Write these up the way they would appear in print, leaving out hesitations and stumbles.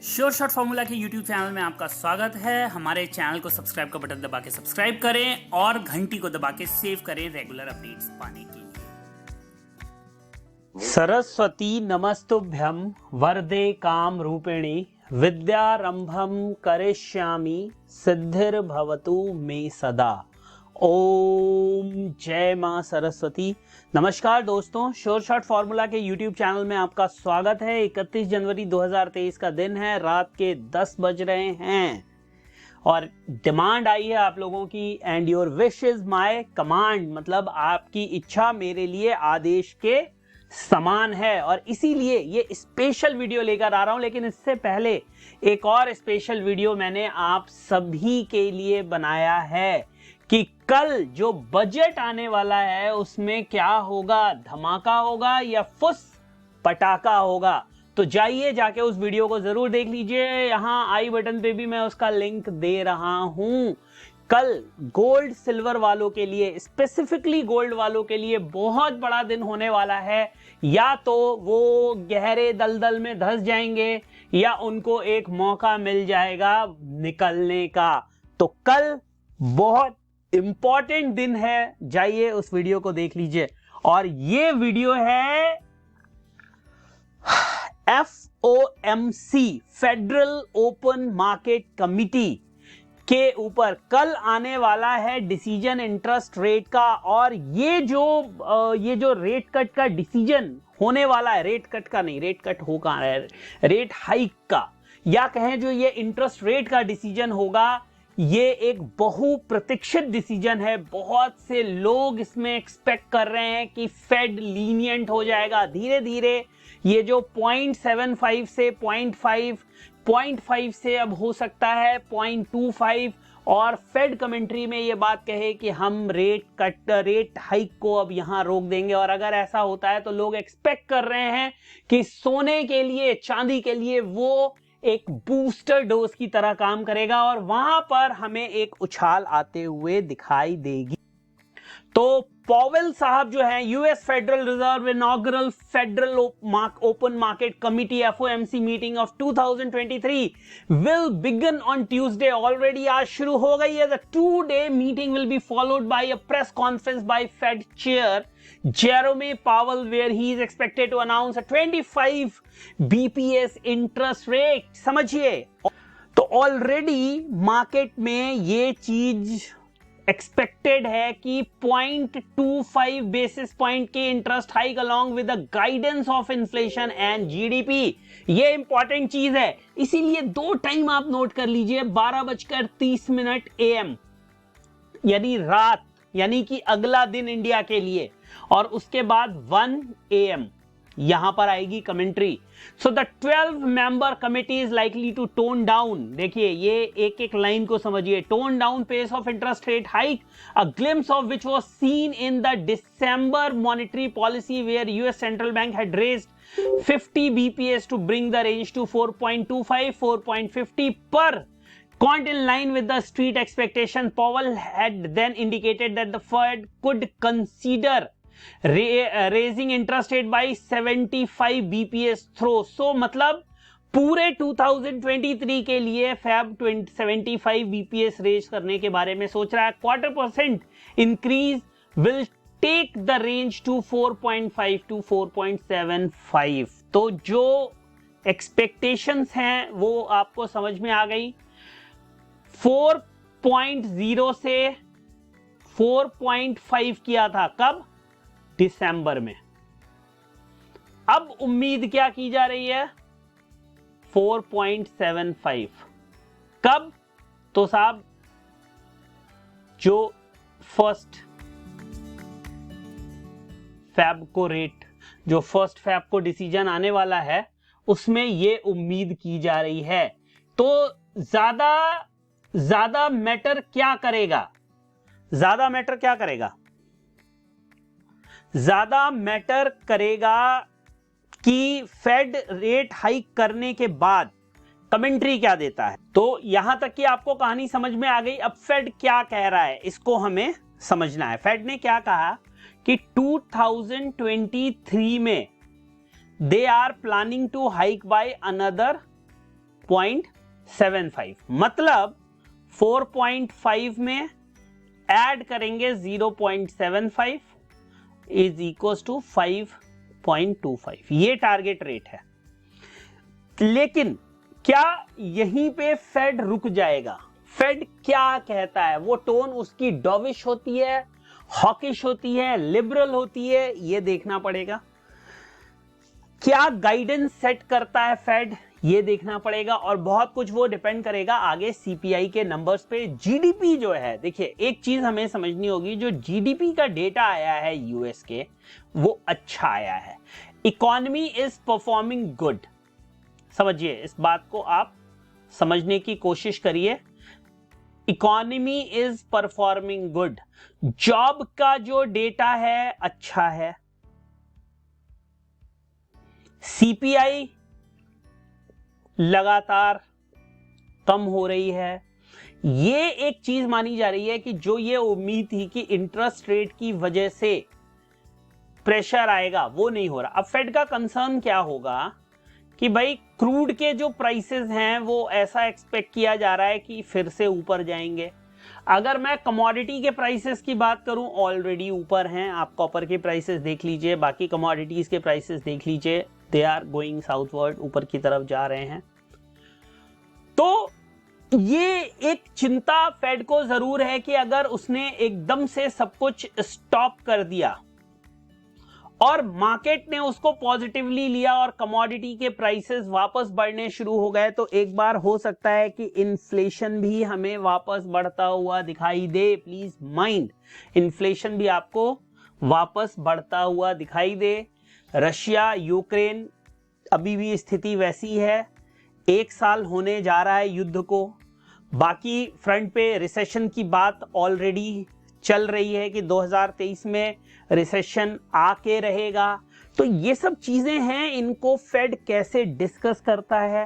Sure shot formula के YouTube channel में आपका स्वागत है। हमारे चैनल को सब्सक्राइब का बटन दबा के सब्सक्राइब करें और घंटी को दबा के सेव करें रेगुलर अपडेट्स पाने के लिए। सरस्वती नमस्तुभ्यं वरदे काम रूपिणी विद्यारंभम करिष्यामि सिद्धिर्भवतु मे सदा। ओम जय मां सरस्वती। नमस्कार दोस्तों, श्योर शॉट फॉर्मूला के YouTube चैनल में आपका स्वागत है। 31 जनवरी 2023 का दिन है, रात के 10 बज रहे हैं और डिमांड आई है आप लोगों की, and your wish is my command, मतलब आपकी इच्छा मेरे लिए आदेश के समान है और इसीलिए ये स्पेशल वीडियो लेकर आ रहा हूं। लेकिन इससे पहले एक और स्पेशल वीडियो मैंने आप सभी के लिए बनाया है कि कल जो बजट आने वाला है उसमें क्या होगा, धमाका होगा या फुस पटाखा होगा। तो जाइए, जाके उस वीडियो को जरूर देख लीजिए। यहां आई बटन पे भी मैं उसका लिंक दे रहा हूं। कल गोल्ड सिल्वर वालों के लिए, स्पेसिफिकली गोल्ड वालों के लिए बहुत बड़ा दिन होने वाला है। या तो वो गहरे दलदल में धंस जाएंगे या उनको एक मौका मिल जाएगा निकलने का। तो कल बहुत इंपॉर्टेंट दिन है, जाइए उस वीडियो को देख लीजिए। और ये वीडियो है FOMC federal open market committee के ऊपर कल आने वाला है डिसीजन इंटरेस्ट रेट का। और ये जो रेट कट का डिसीजन होने वाला है, रेट कट का नहीं, रेट कट हो कहां है, रेट हाइक का, या कहें जो ये इंटरेस्ट रेट का डिसीजन होगा, ये एक बहुप्रतीक्षित डिसीजन है। बहुत से लोग इसमें एक्सपेक्ट कर रहे हैं कि फेड लीनियंट हो जाएगा धीरे धीरे। ये जो 0.75 से 0.5 से अब हो सकता है 0.25, और फेड कमेंट्री में ये बात कहे कि हम रेट हाइक को अब यहां रोक देंगे। और अगर ऐसा होता है तो लोग एक्सपेक्ट कर रहे हैं कि सोने के लिए, चांदी के लिए वो एक बूस्टर डोज की तरह काम करेगा और वहां पर हमें एक उछाल आते हुए दिखाई देगी। तो पॉवेल साहब जो हैं, US federal reserve inaugural federal open market committee FOMC meeting of 2023 will begin on Tuesday. Already आज शुरू हो गई है। The 2-day meeting will be followed by a press conference by fed chair Jerome Powell, where he is expected to announce a 25 BPS interest rate। समझिए, तो already market में ये चीज एक्सपेक्टेड है कि 0.25 बेसिस पॉइंट की interest hike along with the guidance of inflation and GDP। ये important चीज है, इसीलिए दो टाइम आप नोट कर लीजिए। 12:30 AM यानी रात, यानी कि अगला दिन इंडिया के लिए, और उसके बाद 1 AM यहां पर आएगी commentary. So the 12 member committee is likely to tone down, देखिए ये एक एक लाइन को समझिए, tone down pace of interest rate hike, a glimpse of which was seen in the December monetary policy where US central bank had raised 50 BPS to bring the range to 4.25-4.50 per point in line with the street expectation. Powell had then indicated that the Fed could consider raising interest rate by 75 BPS through. So मतलब पूरे 2023 के लिए Fed 75 BPS raise करने के बारे में सोच रहा है। 0.25% increase will take the range to 4.5 to 4.75। तो जो एक्सपेक्टेशंस हैं वो आपको समझ में आ गई। 4.0 से 4.5 किया था, कब? दिसंबर में। अब उम्मीद क्या की जा रही है? 4.75। कब? तो साहब जो फर्स्ट फेब को रेट, जो फर्स्ट फेब को डिसीजन आने वाला है उसमें ये उम्मीद की जा रही है। तो ज्यादा मैटर क्या करेगा? ज्यादा मैटर करेगा कि फेड रेट हाइक करने के बाद कमेंट्री क्या देता है। तो यहां तक कि आपको कहानी समझ में आ गई। अब फेड क्या कह रहा है इसको हमें समझना है। फेड ने क्या कहा कि 2023 में they are planning to hike by another 5.75, मतलब 4.5 में ऐड करेंगे 0.75 इज इक्वल टू 5.25। ये टारगेट रेट है। लेकिन क्या यहीं पे फेड रुक जाएगा? फेड क्या कहता है? वो टोन उसकी डॉविश होती है, हॉकिश होती है, लिबरल होती है, ये देखना पड़ेगा। क्या गाइडेंस सेट करता है फेड, ये देखना पड़ेगा। और बहुत कुछ वो डिपेंड करेगा आगे सीपीआई के नंबर्स पे। जीडीपी जो है, देखिए एक चीज हमें समझनी होगी, जो जीडीपी का डेटा आया है यूएस के, वो अच्छा आया है। Economy is performing good. समझिए, इस बात को आप समझने की कोशिश करिए। Economy is performing good. Job का जो डेटा है अच्छा है। सीपीआई लगातार कम हो रही है। ये एक चीज मानी जा रही है कि जो ये उम्मीद थी कि इंटरेस्ट रेट की वजह से प्रेशर आएगा, वो नहीं हो रहा। अब फेड का कंसर्न क्या होगा कि भाई क्रूड के जो प्राइसेस हैं वो ऐसा एक्सपेक्ट किया जा रहा है कि फिर से ऊपर जाएंगे। अगर मैं कमोडिटी के प्राइसेस की बात करूं, ऑलरेडी ऊपर हैं। आप कॉपर के प्राइसेस देख लीजिए, बाकी कमोडिटीज के प्राइसेस देख लीजिए, दे आर गोइंग साउथवर्ड, ऊपर की तरफ जा रहे हैं। तो ये एक चिंता फेड को जरूर है कि अगर उसने एकदम से सब कुछ स्टॉप कर दिया और मार्केट ने उसको पॉजिटिवली लिया और कमोडिटी के प्राइसेस वापस बढ़ने शुरू हो गए, तो एक बार हो सकता है कि इन्फ्लेशन भी हमें वापस बढ़ता हुआ दिखाई दे। प्लीज माइंड, इन्फ्लेशन भी आपको वापस बढ़ता हुआ दिखाई दे। रशिया यूक्रेन, अभी भी स्थिति वैसी है। 1 साल होने जा रहा है युद्ध को। बाकी फ्रंट पे रिसेशन की बात ऑलरेडी चल रही है कि 2023 में रिसेशन आके रहेगा। तो ये सब चीजें हैं, इनको फेड कैसे डिस्कस करता है,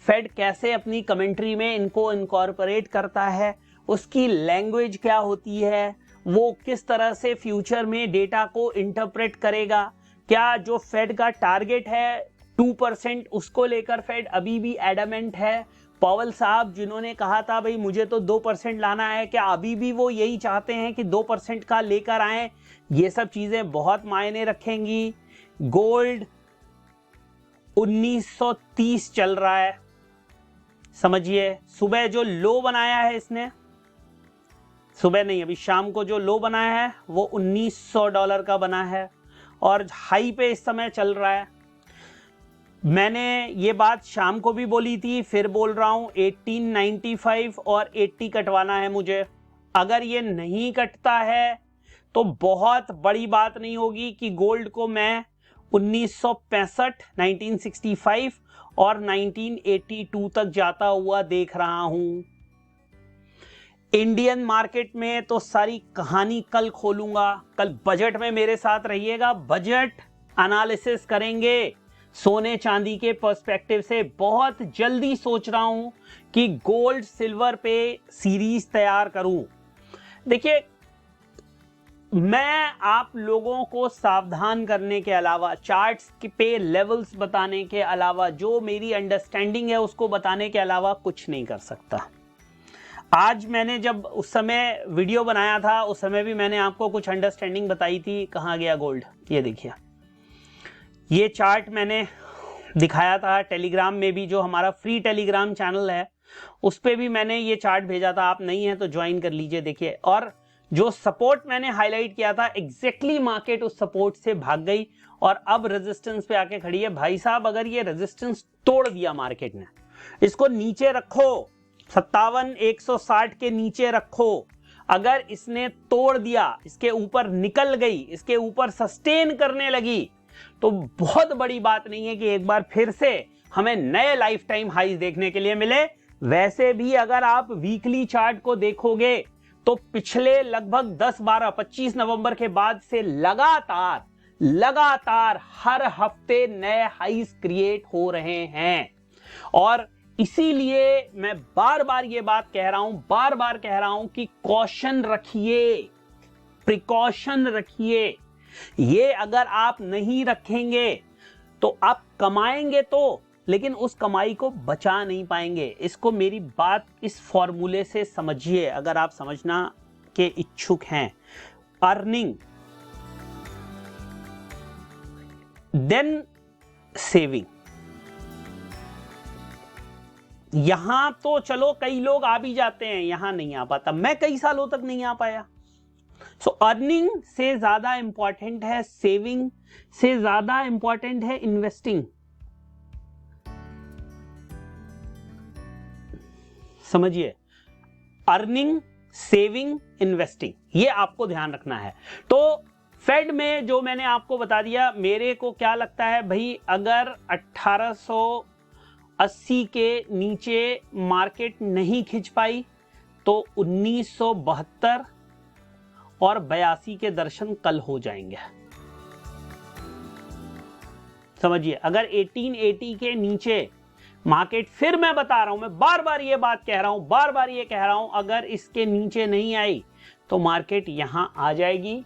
फेड कैसे अपनी कमेंट्री में इनको इनकॉर्पोरेट करता है, उसकी लैंग्वेज क्या होती है, वो किस तरह से फ्यूचर में डेटा को इंटरप्रेट करेगा। क्या जो फेड का टारगेट है 2%, उसको लेकर फेड अभी भी एडमेंट है? पॉवेल साहब जिन्होंने कहा था भाई मुझे तो 2% लाना है, क्या अभी भी वो यही चाहते हैं कि 2% का लेकर आए? ये सब चीजें बहुत मायने रखेंगी। गोल्ड 1930 चल रहा है, समझिए। सुबह जो लो बनाया है इसने, सुबह नहीं अभी शाम को जो लो बनाया है वो $1900 का बना है और हाई पे इस समय चल रहा है। मैंने ये बात शाम को भी बोली थी, फिर बोल रहा हूं, 1895 और 80 कटवाना है मुझे। अगर ये नहीं कटता है तो बहुत बड़ी बात नहीं होगी कि गोल्ड को मैं 1965, 1965 और 1982 तक जाता हुआ देख रहा हूं। इंडियन मार्केट में तो सारी कहानी कल खोलूंगा। कल बजट में मेरे साथ रहिएगा, बजट एनालिसिस करेंगे सोने चांदी के पर्सपेक्टिव से। बहुत जल्दी सोच रहा हूं कि गोल्ड सिल्वर पे सीरीज तैयार करूं। देखिए, मैं आप लोगों को सावधान करने के अलावा, चार्ट्स पे लेवल्स बताने के अलावा, जो मेरी अंडरस्टैंडिंग है उसको बताने के अलावा कुछ नहीं कर सकता। आज मैंने जब उस समय वीडियो बनाया था, उस समय भी मैंने आपको कुछ अंडरस्टैंडिंग बताई थी। कहां गया गोल्ड? ये देखिए, ये चार्ट मैंने दिखाया था टेलीग्राम में भी, जो हमारा फ्री टेलीग्राम चैनल है उस पे भी मैंने ये चार्ट भेजा था। आप नहीं है तो ज्वाइन कर लीजिए, देखिए। और जो सपोर्ट मैंने हाईलाइट किया था, एग्जैक्टली मार्केट उस सपोर्ट से भाग गई और अब रेजिस्टेंस पे आके खड़ी है। भाई साहब, अगर ये रेजिस्टेंस तोड़ दिया मार्केट ने, इसको नीचे रखो, 57,160 के नीचे रखो। अगर इसने तोड़ दिया, इसके ऊपर निकल गई, इसके ऊपर सस्टेन करने लगी, तो बहुत बड़ी बात नहीं है कि एक बार फिर से हमें नए लाइफ टाइम हाईज देखने के लिए मिले। वैसे भी अगर आप वीकली चार्ट को देखोगे तो पिछले लगभग 10, 12, 25 नवंबर के बाद से लगातार हर हफ्ते नए हाईज क्रिएट हो रहे हैं। और इसीलिए मैं बार बार ये बात कह रहा हूं कि कॉशन रखिए, प्रिकॉशन रखिए। ये अगर आप नहीं रखेंगे तो आप कमाएंगे तो लेकिन उस कमाई को बचा नहीं पाएंगे। इसको मेरी बात इस फॉर्मूले से समझिए अगर आप समझना के इच्छुक हैं। Earning then saving. यहां तो चलो कई लोग आ भी जाते हैं, यहां नहीं आ पाता, मैं कई सालों तक नहीं आ पाया। सो अर्निंग से ज्यादा इंपॉर्टेंट है सेविंग, से ज्यादा इंपॉर्टेंट है इन्वेस्टिंग। समझिए, अर्निंग, सेविंग, इन्वेस्टिंग, ये आपको ध्यान रखना है। तो फेड में जो मैंने आपको बता दिया, मेरे को क्या लगता है भाई, अगर 1880 के नीचे मार्केट नहीं खिंच पाई तो 1972 और 82 के दर्शन कल हो जाएंगे। समझिए, अगर 1880 के नीचे मार्केट, फिर मैं बता रहा हूं, मैं बार बार ये बात कह रहा हूं, बार बार ये कह रहा हूं, अगर इसके नीचे नहीं आई तो मार्केट यहां आ जाएगी।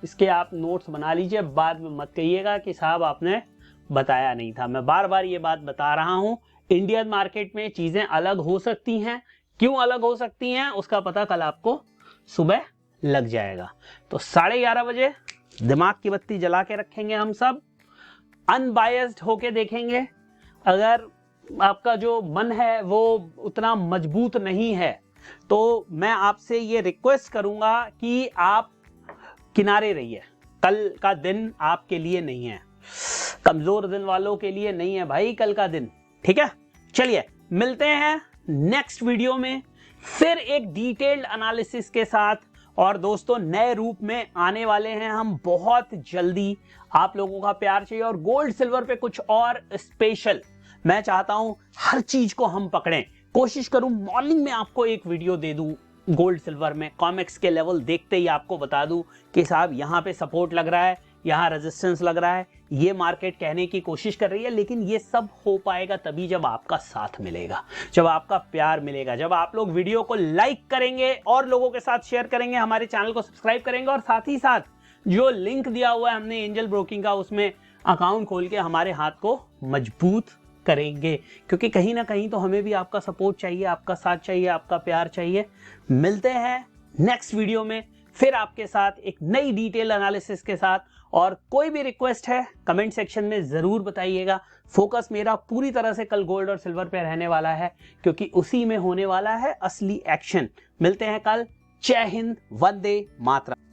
इसके आप नोट्स बना लीजिए, बाद में मत कहिएगा कि साहब आपने बताया नहीं था। मैं बार बार ये बात बता रहा हूं, इंडियन मार्केट में चीजें अलग हो सकती हैं। क्यों अलग हो सकती हैं उसका पता कल आपको सुबह लग जाएगा। तो 11:30 बजे दिमाग की बत्ती जला के रखेंगे, हम सब अनबायस्ड होके देखेंगे। अगर आपका जो मन है वो उतना मजबूत नहीं है तो मैं आपसे ये रिक्वेस्ट करूंगा कि आप किनारे रहिए। कल का दिन आपके लिए नहीं है, कमजोर दिल वालों के लिए नहीं है भाई कल का दिन, ठीक है। चलिए मिलते हैं नेक्स्ट वीडियो में फिर एक डिटेल्ड एनालिसिस के साथ। और दोस्तों, नए रूप में आने वाले हैं हम बहुत जल्दी। आप लोगों का प्यार चाहिए और गोल्ड सिल्वर पे कुछ और स्पेशल मैं चाहता हूं, हर चीज को हम पकड़ें। कोशिश करूं मॉर्निंग में आपको एक वीडियो दे दूं गोल्ड सिल्वर में, कॉमेक्स के लेवल देखते ही आपको बता दूं कि साहब यहां पे सपोर्ट लग रहा है, यहां रेजिस्टेंस लग रहा है, ये मार्केट कहने की कोशिश कर रही है। लेकिन ये सब हो पाएगा तभी जब आपका साथ मिलेगा, जब आपका प्यार मिलेगा, जब आप लोग वीडियो को लाइक करेंगे और लोगों के साथ शेयर करेंगे, हमारे चैनल को सब्सक्राइब करेंगे और साथ ही साथ जो लिंक दिया हुआ है हमने एंजल ब्रोकिंग का, उसमें अकाउंट खोल के हमारे हाथ को मजबूत करेंगे। क्योंकि कहीं ना कहीं तो हमें भी आपका सपोर्ट चाहिए, आपका साथ चाहिए, आपका प्यार चाहिए। मिलते हैं नेक्स्ट वीडियो में फिर आपके साथ एक नई डिटेल एनालिसिस के साथ। और कोई भी रिक्वेस्ट है कमेंट सेक्शन में जरूर बताइएगा। फोकस मेरा पूरी तरह से कल गोल्ड और सिल्वर पे रहने वाला है, क्योंकि उसी में होने वाला है असली एक्शन। मिलते हैं कल। जय हिंद, वंदे मातरम।